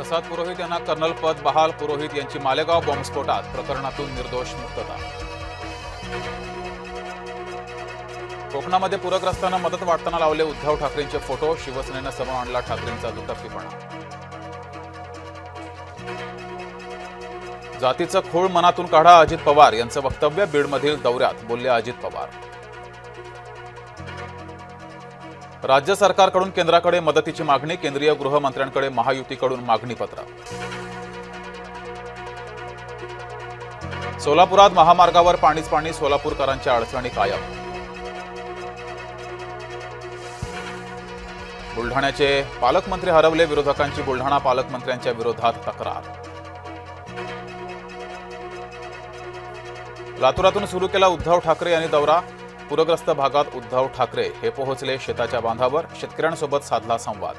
प्रसाद पुरोहित यांना कर्नल पद बहाल. पुरोहित यांची मालेगाव बॉम्बस्फोटात प्रकरणातून निर्दोष मुक्तता. कोकणामध्ये पूरग्रस्तांना मदत वाटताना लावले उद्धव ठाकरेंचे फोटो. शिवसेनेनं समोर आणला ठाकरेंचा दुटप्पीपणा. जातीचं खूळ मनातून काढा. अजित पवार यांचं वक्तव्य. बीडमधील दौऱ्यात बोलले अजित पवार. राज्य सरकारकडून केंद्राकडे मदतीची मागणी. केंद्रीय गृहमंत्र्यांकडे महायुतीकडून मागणीपत्र. सोलापुरात महामार्गावर पाणीच पाणी. सोलापूरकरांच्या अडचणी कायम. बुलढाण्याचे पालकमंत्री हरवले. विरोधकांची बुलढाणा पालकमंत्र्यांच्या विरोधात तक्रार. लातूरातून सुरू केला उद्धव ठाकरे यांनी दौरा. पूरग्रस्त भागात उद्धव ठाकरे हे पोहोचले. शेताच्या बांधावर शेतकऱ्यांसोबत साधला संवाद.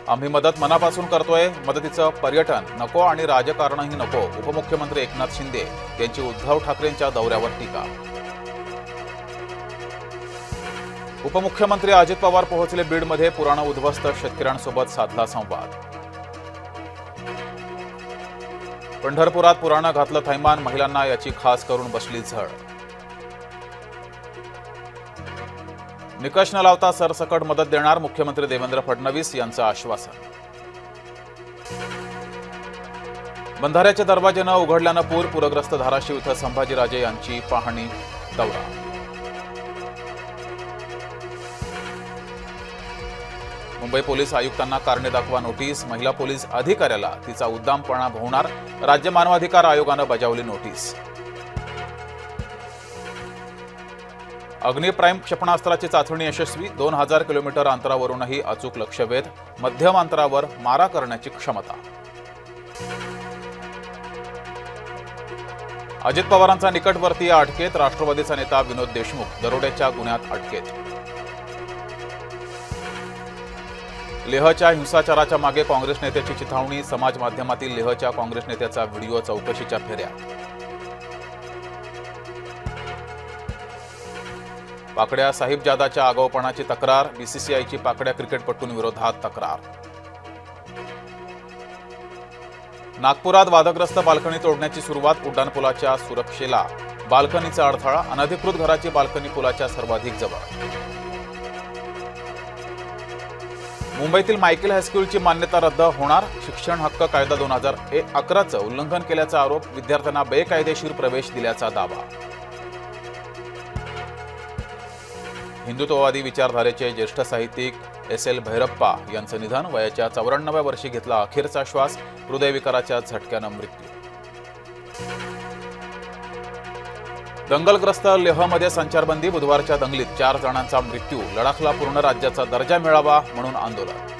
आम्ही मदत मनापासून करतोय. मदतीचं पर्यटन नको आणि राजकारणही नको. उपमुख्यमंत्री एकनाथ शिंदे यांची उद्धव ठाकरेंच्या दौऱ्यावर टीका. उपमुख्यमंत्री अजित पवार पोहोचले बीडमध्ये. पुरानं उद्ध्वस्त शेतकऱ्यांसोबत साधला संवाद. पंढरपुरात पुरानं घातलं थैमान. महिलांना याची खास करून बसली झळ. निकष न लावता सरसकट मदत देणार. मुख्यमंत्री देवेंद्र फडणवीस यांचं आश्वासन. बंधाऱ्याचे दरवाजे न उघडल्यानं पूरग्रस्त धाराशिव इथं संभाजीराजे यांची पाहणी दौरा. मुंबई पोलीस आयुक्तांना कारणे दाखवा नोटीस. महिला पोलीस अधिकाऱ्याला तिचा उद्दामपणा भोवणार. राज्य मानवाधिकार आयोगानं बजावली नोटीस. अग्नि प्राईम क्षेपणास्त्राची चाचणी यशस्वी. 2000 किलोमीटर अंतरावरूनही अचूक लक्ष्यभेद. मध्यम अंतरावर मारा करण्याची क्षमता. अजित पवारांचा निकटवर्तीय अटकेत. राष्ट्रवादीचा नेता विनोद देशमुख दरोड्याच्या गुन्ह्यात अटकेत. लेहच्या हिंसाचाराच्या मागे काँग्रेस नेत्याची चिथावणी. समाज माध्यमातील लेहच्या काँग्रेस नेत्याचा व्हिडिओ चौकशीच्या फेऱ्यात. पाकड्या साहिबजादाच्या आगाऊपणाची तक्रार. बीसीसीआयची पाकड्या क्रिकेटपटूंविरोधात तक्रार. नागपुरात वादग्रस्त बाल्कनी तोडण्याची सुरुवात. उड्डाणपुलाच्या सुरक्षेला बाल्कनीचा अडथळा. अनधिकृत घराची बाल्कनी पुलाच्या सर्वाधिक जवळ. मुंबईतील मायकेल हायस्कूलची मान्यता रद्द होणार. शिक्षण हक्क कायदा 2011चं उल्लंघन केल्याचा आरोप. विद्यार्थ्यांना बेकायदेशीर प्रवेश दिल्याचा दावा. हिंदुत्ववादी विचारधारेचे ज्येष्ठ साहित्यिक SL भैरप्पा यांचं निधन. वयाच्या 94व्या वर्षी घेतला अखेरचा श्वास. हृदयविकाराच्या झटक्यानं मृत्यू. दंगलग्रस्त लेहमध्ये संचारबंदी. बुधवारच्या दंगलीत 4 जणांचा मृत्यू. लडाखला पूर्ण राज्याचा दर्जा मिळावा म्हणून आंदोलन.